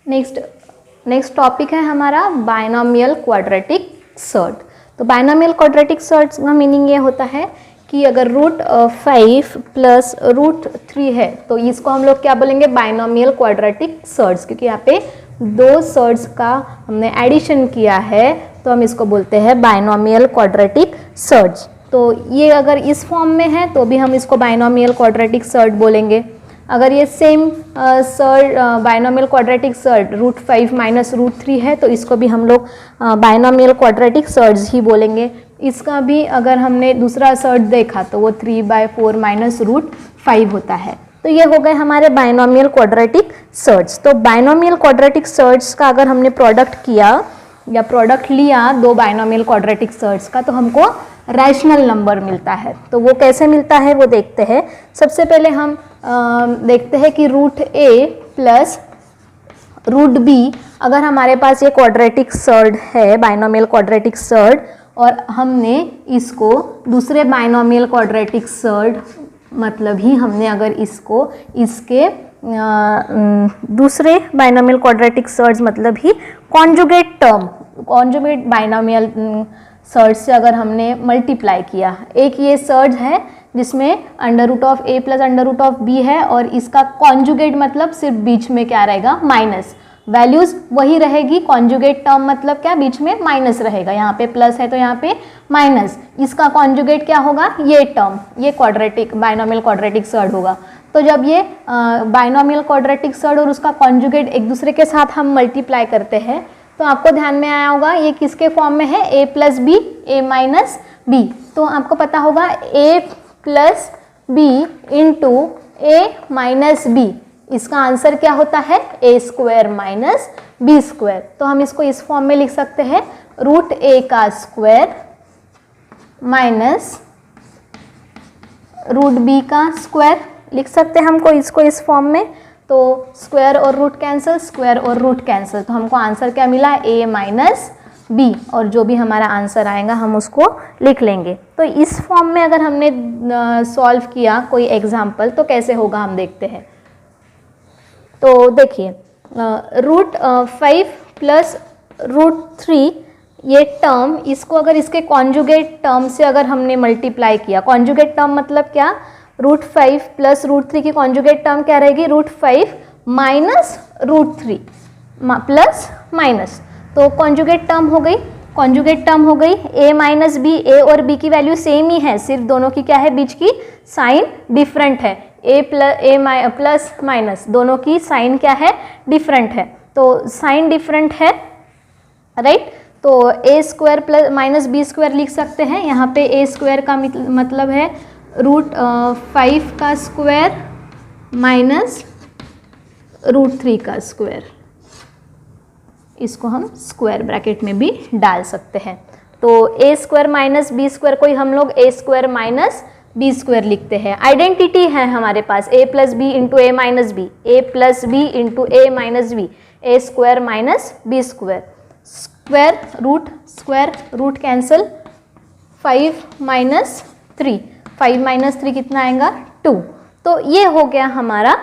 Next topic है हमारा binomial quadratic shirt. तो बायनोमियल क्वाड्रेटिक सर्ट का मीनिंग ये होता है कि अगर √5 प्लस √3 है तो इसको हम लोग क्या बोलेंगे, बायनोमियल क्वाड्रेटिक सर्ट्स, क्योंकि यहाँ पे दो सर्ट्स का हमने एडिशन किया है तो हम इसको बोलते हैं बायनोमियल क्वाड्रेटिक सर्ट्स। तो ये अगर इस फॉर्म में है तो भी हम इसको बायनोमियल क्वाड्रेटिक सर्ट बोलेंगे। अगर ये same surd binomial quadratic surd √5 minus √3 है तो इसको भी हम लोग बायनोमियल क्वाड्रेटिक सर्ट्स ही बोलेंगे। इसका भी अगर हमने दूसरा सर्ट देखा तो वो 3/4 माइनस √5 होता है। तो ये हो गए हमारे बायनोमियल क्वाड्रेटिक सर्ट्स। तो बायनोमियल क्वाड्रेटिक सर्ट्स का अगर हमने प्रोडक्ट किया या प्रोडक्ट लिया दो बायनोमियल क्वाड्रेटिक सर्ट्स का तो हमको रैशनल नंबर मिलता है। तो वो कैसे मिलता है वो देखते हैं। सबसे पहले हम देखते हैं कि √a प्लस √b, अगर हमारे पास ये क्वाड्रेटिक सर्ट है, बायनोमियल क्वाड्रेटिक सर्ट, और हमने इसको दूसरे बायनोमियल क्वाड्रेटिक सर्ट मतलब ही हमने अगर इसको इसके दूसरे बायनोमियल क्वाड्रेटिक सर्ट्स मतलब ही conjugate term, conjugate binomial surd से अगर हमने मल्टीप्लाई किया, एक ये सर्ट है जिसमें √a प्लस √b है और इसका कॉन्जुगेट मतलब सिर्फ बीच में क्या रहेगा, माइनस, वैल्यूज वही रहेगी, कॉन्जुगेट टर्म मतलब क्या, बीच में माइनस रहेगा, यहाँ पे प्लस है तो यहाँ पे माइनस, इसका कॉन्जुगेट क्या होगा, ये टर्म, ये क्वाड्रेटिक बायनोमियल क्वाड्रेटिक सर्ट होगा। तो जब ये बायनोमियल क्वाड्रेटिक सर्ट और उसका कॉन्जुगेट एक दूसरे के साथ हम मल्टीप्लाई करते हैं तो आपको ध्यान में आया होगा ये किसके फॉर्म में है, a plus b, a minus b. तो आपको पता होगा a plus b into a minus b, इसका आंसर क्या होता है, a² माइनस b²। तो हम इसको इस फॉर्म में लिख सकते हैं √a का स्क्वायर माइनस √b का स्क्वायर लिख सकते हैं हमको इसको इस फॉर्म में। तो स्क्वायर और रूट कैंसिल, स्क्वायर और रूट कैंसिल, तो हमको आंसर क्या मिला, a माइनस बी, और जो भी हमारा आंसर आएगा हम उसको लिख लेंगे। तो इस फॉर्म में अगर हमने सॉल्व किया कोई एग्जाम्पल तो कैसे होगा हम देखते हैं। तो देखिए √5 प्लस √3 ये टर्म, इसको अगर इसके कॉन्जुगेट टर्म से अगर हमने मल्टीप्लाई किया, कॉन्जुगेट टर्म मतलब क्या, √5 प्लस √3 की कॉन्जुगेट टर्म क्या रहेगी, √5 माइनस √3 प्लस माइनस, तो कॉन्जुगेट टर्म हो गई, कॉन्जुगेट टर्म हो गई a माइनस बी, a और b की वैल्यू सेम ही है, सिर्फ दोनों की क्या है, बीच की साइन डिफरेंट है, a प्लस माइनस दोनों की साइन क्या है, डिफरेंट है, तो साइन डिफरेंट है, राइट। तो a² प्लस माइनस b² लिख सकते हैं, यहाँ पे a² का मतलब है √5 का स्क्वायर माइनस √3 का स्क्वायर, इसको हम स्क्वायर ब्रैकेट में भी डाल सकते हैं। तो a² माइनस b² को हम लोग a² माइनस b² लिखते हैं। आइडेंटिटी है हमारे पास a plus b into a minus b, a plus b into a minus b, a² minus b², square root cancel, 5 minus 3, 5 minus 3 कितना आएगा, 2। तो ये हो गया हमारा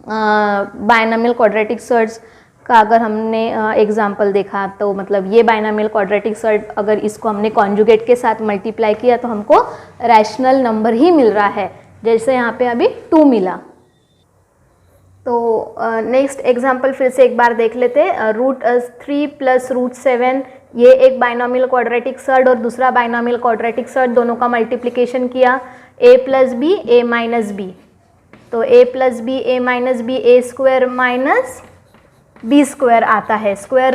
बायनोमियल क्वाड्रेटिक सर्ट्स का अगर हमने एग्जाम्पल देखा तो मतलब ये बायनोमियल क्वाड्रेटिक सर्ट अगर इसको हमने कॉन्जुगेट के साथ मल्टीप्लाई किया तो हमको रैशनल नंबर ही मिल रहा है, जैसे यहाँ पे अभी 2 मिला। तो नेक्स्ट एग्जाम्पल फिर से एक बार देख लेते हैं। √3 प्लस √7, ये एक बायनोमियल क्वाड्रेटिक सर्ट और दूसरा बायनोमियल क्वाड्रेटिक सर्ट, दोनों का मल्टीप्लिकेशन किया, a plus b, a minus b, तो a plus b, a minus b, a² minus b² आता है, square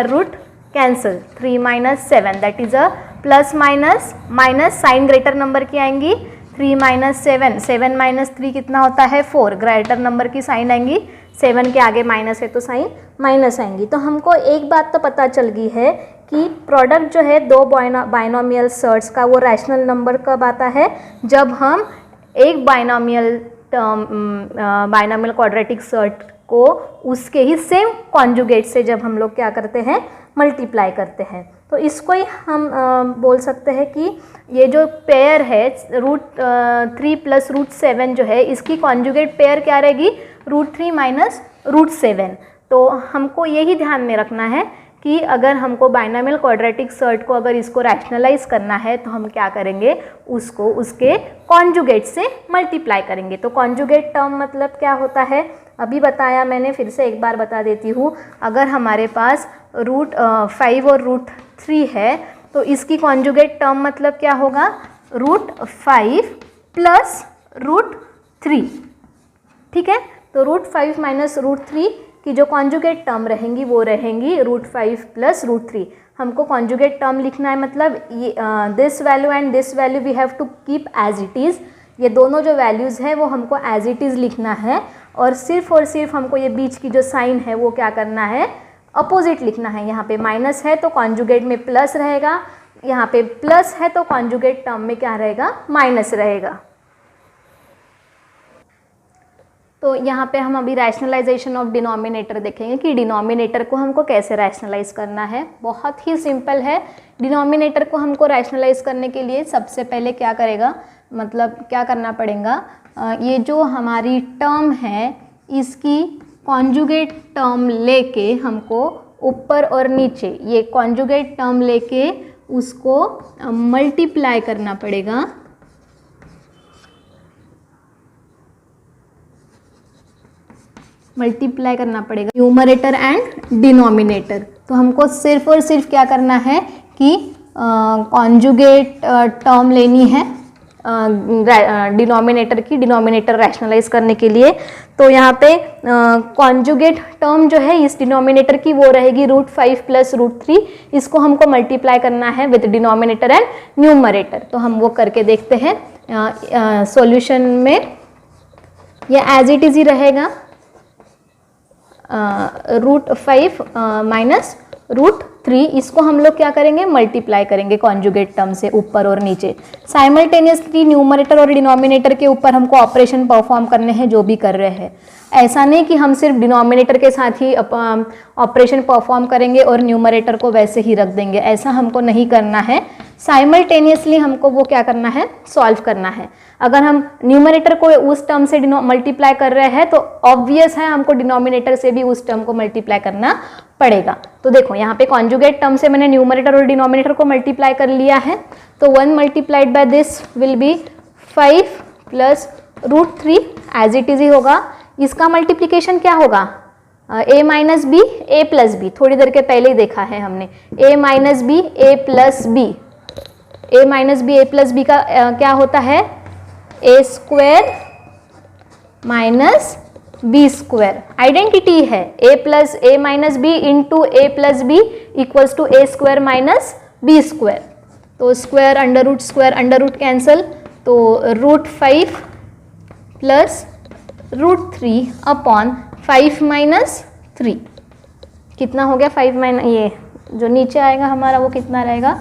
root cancel, 3 minus 7 that is a plus minus, sign greater number की आएंगी, 3 minus 7, 7 minus 3 कितना होता है, 4, ग्रेटर नंबर की sign आएंगी, 7 के आगे माइनस है तो साइन माइनस आएंगी। तो हमको एक बात तो पता चल गई है कि प्रोडक्ट जो है दो बायनोमियल सर्ट्स का वो रैशनल नंबर कब आता है, जब हम एक बायनोमियल क्वाड्रेटिक सर्ट को उसके ही सेम कॉन्जुगेट से जब हम लोग क्या करते हैं, मल्टीप्लाई करते हैं। तो इसको ही हम बोल सकते हैं कि ये जो पेयर है √3 प्लस √7 जो है, इसकी कॉन्जुगेट पेयर क्या रहेगी, √3 माइनस √7। तो हमको यही ध्यान में रखना है कि अगर हमको बाइनोमियल क्वाड्रेटिक सर्ट को अगर इसको रैशनलाइज करना है तो हम क्या करेंगे, उसको उसके कॉन्जुगेट से मल्टीप्लाई करेंगे। तो कॉन्जुगेट टर्म मतलब क्या होता है, अभी बताया मैंने, फिर से एक बार बता देती हूँ। अगर हमारे पास √5 और √3 है तो इसकी कॉन्जुगेट टर्म मतलब क्या होगा, √5 प्लस √3। ठीक है, तो √5 माइनस √3 की जो कॉन्जुगेट टर्म रहेंगी वो रहेंगी √5 प्लस √3। हमको कॉन्जुगेट टर्म लिखना है, मतलब ये this value and this value we have to keep as it is. ये दोनों जो वैल्यूज़ हैं वो हमको एज इट इज़ लिखना है, और सिर्फ हमको ये बीच की जो साइन है वो क्या करना है, अपोजिट लिखना है। यहाँ पे माइनस है तो कॉन्जुगेट में प्लस रहेगा, यहाँ पे प्लस है तो कॉन्जुगेट टर्म में क्या रहेगा, माइनस रहेगा। तो यहाँ पे हम अभी रैशनलाइजेशन ऑफ डिनोमिनेटर देखेंगे कि डिनोमिनेटर को हमको कैसे रैशनलाइज करना है। बहुत ही सिंपल है। डिनोमिनेटर को हमको रैशनलाइज करने के लिए सबसे पहले क्या करेगा, मतलब क्या करना पड़ेगा, ये जो हमारी टर्म है इसकी कॉन्जुगेट टर्म लेके हमको ऊपर और नीचे ये कॉन्जुगेट टर्म लेके उसको मल्टीप्लाई करना पड़ेगा। मल्टीप्लाई करना पड़ेगा न्यूमरेटर एंड डिनोमिनेटर। तो हमको सिर्फ और सिर्फ क्या करना है कि कॉन्जुगेट टर्म लेनी है डिनोमिनेटर की, डिनोमिनेटर रैशनलाइज करने के लिए। तो यहाँ पे कॉन्जुगेट टर्म जो है इस डिनोमिनेटर की वो रहेगी √5 प्लस √3। इसको हमको मल्टीप्लाई करना है विद डिनोमिनेटर एंड न्यूमरेटर। तो हम वो करके देखते हैं। सॉल्यूशन में ये एज इट इज ही रहेगा, √5 माइनस √3। इसको हम लोग क्या करेंगे, मल्टीप्लाई करेंगे कॉन्जुगेट टर्म से ऊपर और नीचे। साइमल्टेनियसली न्यूमरेटर और डिनोमिनेटर के ऊपर हमको ऑपरेशन परफॉर्म करने हैं जो भी कर रहे हैं। ऐसा नहीं कि हम सिर्फ डिनोमिनेटर के साथ ही ऑपरेशन परफॉर्म करेंगे और न्यूमरेटर को वैसे ही रख देंगे, ऐसा हमको नहीं करना है। साइमल्टेनियसली हमको वो क्या करना है, सॉल्व करना है। अगर हम न्यूमरेटर को उस टर्म से मल्टीप्लाई कर रहे हैं तो ऑब्वियस है हमको डिनोमिनेटर से भी उस टर्म को मल्टीप्लाई करना पड़ेगा। तो देखो यहाँ पे कॉन्जुगेट टर्म से मैंने न्यूमरेटर और डिनोमिनेटर को मल्टीप्लाई कर लिया है। तो 1 multiplied by this will be 5 plus √3 as it is ही होगा। इसका मल्टीप्लीकेशन क्या होगा, a minus b a plus b, थोड़ी देर के पहले ही देखा है हमने, a minus b a plus b. a minus b a plus b का क्या होता है, a square minus b square. Identity है a plus a minus b into a plus b equals to a square minus b square. तो square under root cancel, तो √5 plus √3 upon 5 minus 3। कितना हो गया, 5 माइनस, ये जो नीचे आएगा हमारा वो कितना रहेगा,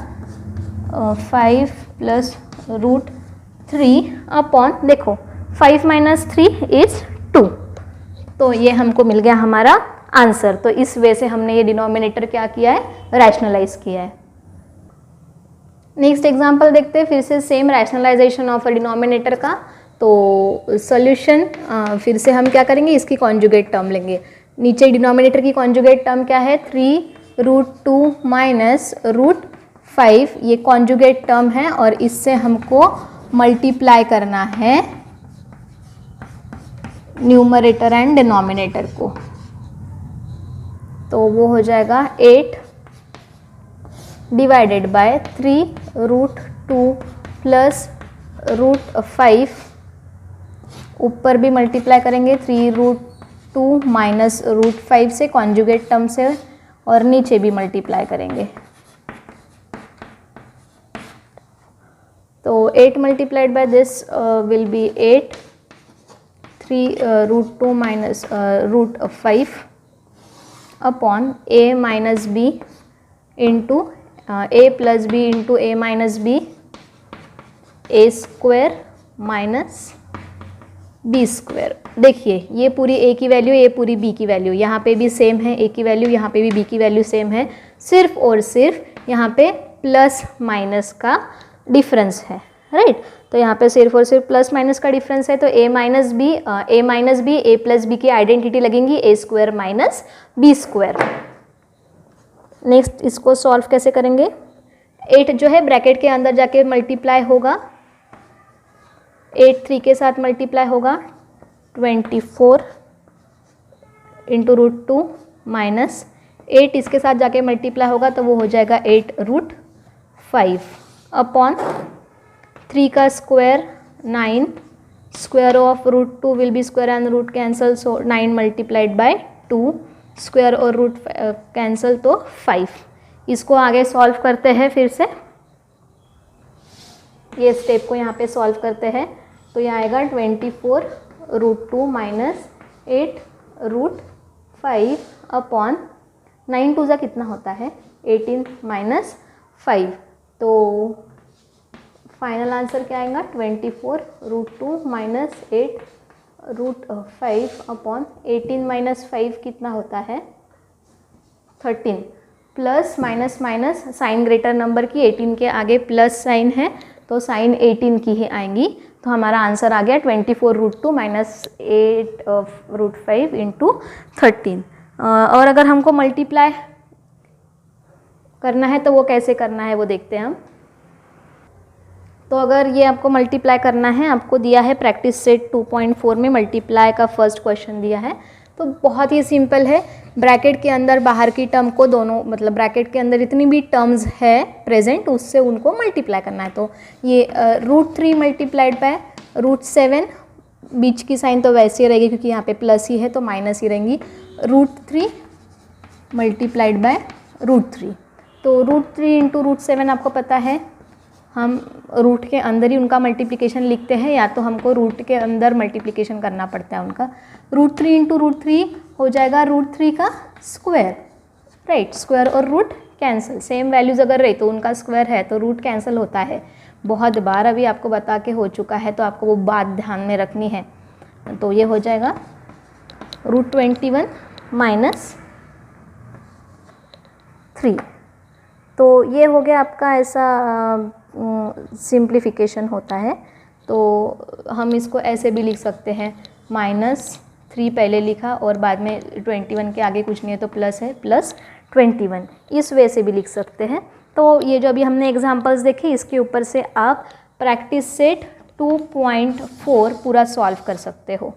5 प्लस √3 अपॉन, देखो 5 माइनस 3 इज 2। तो ये हमको मिल गया हमारा आंसर। तो इस वे से हमने ये डिनोमिनेटर क्या किया है, रैशनलाइज किया है। नेक्स्ट एग्जांपल देखते हैं, फिर से same rationalisation of a denominator का। तो सॉल्यूशन फिर से हम क्या करेंगे, इसकी कॉन्जुगेट टर्म लेंगे। नीचे डिनोमिनेटर की कॉन्जुगेट टर्म क्या है, 3√2 माइनस √5, ये कॉन्जुगेट टर्म है और इससे हमको मल्टीप्लाई करना है न्यूमरेटर एंड डिनोमिनेटर को। तो वो हो जाएगा 8 डिवाइडेड बाय 3√2 प्लस √5, ऊपर भी मल्टीप्लाई करेंगे 3√2 माइनस √5 से कॉन्जुगेट टर्म से, और नीचे भी मल्टीप्लाई करेंगे। तो 8 multiplied by this will be 8, 3√2 minus √5 upon a minus b into a plus b into a minus b, a square minus b square. देखिए ये पूरी a की वैल्यू, ये पूरी b की वैल्यू, यहाँ पे भी सेम है, a की वैल्यू, यहाँ पे भी b की वैल्यू सेम है, सिर्फ और सिर्फ यहाँ पे प्लस माइनस का डिफरेंस है, राइट। तो यहाँ पे सिर्फ और सिर्फ प्लस माइनस का डिफरेंस है, तो a minus b a plus b की आइडेंटिटी लगेंगी a square minus b square. Next इसको सॉल्व कैसे करेंगे, 8 जो है ब्रैकेट के अंदर जाके मल्टीप्लाई होगा, 8 3 के साथ मल्टीप्लाई होगा, 24 इंटू रूट 2 माइनस 8 इसके साथ जाके मल्टीप्लाई होगा तो वो हो जाएगा 8 रूट 5 अपॉन 3 का square 9, square of root 2 will be square and root cancel, so 9 multiplied by 2, square और रूट कैंसल तो 5। इसको आगे सॉल्व करते हैं, फिर से ये स्टेप को यहाँ पे सॉल्व करते हैं, तो ये आएगा 24 root 2 minus 8 root 5 upon 9 to ज़ा कितना होता है 18 माइनस 5, तो फाइनल आंसर क्या आएगा 24 root 2 minus 8 root 5 upon 18 minus 5 कितना होता है 13, plus minus minus sign greater number की 18 के आगे प्लस साइन है तो साइन 18 की ही आएंगी, तो हमारा आंसर आ गया 24 रूट 2 माइनस 8 रूट 5 इंटू 13। और अगर हमको मल्टीप्लाई करना है तो वो कैसे करना है वो देखते हैं हम। तो अगर ये आपको मल्टीप्लाई करना है, आपको दिया है प्रैक्टिस सेट 2.4 में मल्टीप्लाई का फर्स्ट क्वेश्चन दिया है, तो बहुत ही सिंपल है। ब्रैकेट के अंदर बाहर की टर्म को दोनों मतलब ब्रैकेट के अंदर इतनी भी टर्म्स है प्रेजेंट उससे उनको मल्टीप्लाई करना है। तो ये रूट 3 मल्टीप्लाइड बाय रूट 7, बीच की साइन तो वैसे ही रहेगी क्योंकि यहाँ पे प्लस ही है तो माइनस ही रहेंगी, रूट 3 मल्टीप्लाइड बाय रूट 3। तो रूट 3 इंटू रूट 7 आपको पता है हम रूट के अंदर ही उनका मल्टीप्लिकेशन लिखते हैं, या तो हमको रूट के अंदर मल्टीप्लिकेशन करना पड़ता है उनका। रूट 3 इंटू रूट 3 हो जाएगा रूट 3 का स्क्वायर, राइट, स्क्वायर और रूट कैंसिल, सेम वैल्यूज़ अगर रही तो उनका स्क्वायर है तो रूट कैंसिल होता है, बहुत बार अभी आपको बता के हो चुका है तो आपको वो बात ध्यान में रखनी है। तो ये हो जाएगा रूट 21 माइनस 3, तो ये हो गया आपका ऐसा सिंप्लीफिकेशन होता है। तो हम इसको ऐसे भी लिख सकते हैं, -3 पहले लिखा और बाद में 21 के आगे कुछ नहीं है तो प्लस है, प्लस 21, इस वे से भी लिख सकते हैं। तो ये जो अभी हमने एग्जांपल्स देखे इसके ऊपर से आप प्रैक्टिस सेट 2.4 पूरा सॉल्व कर सकते हो।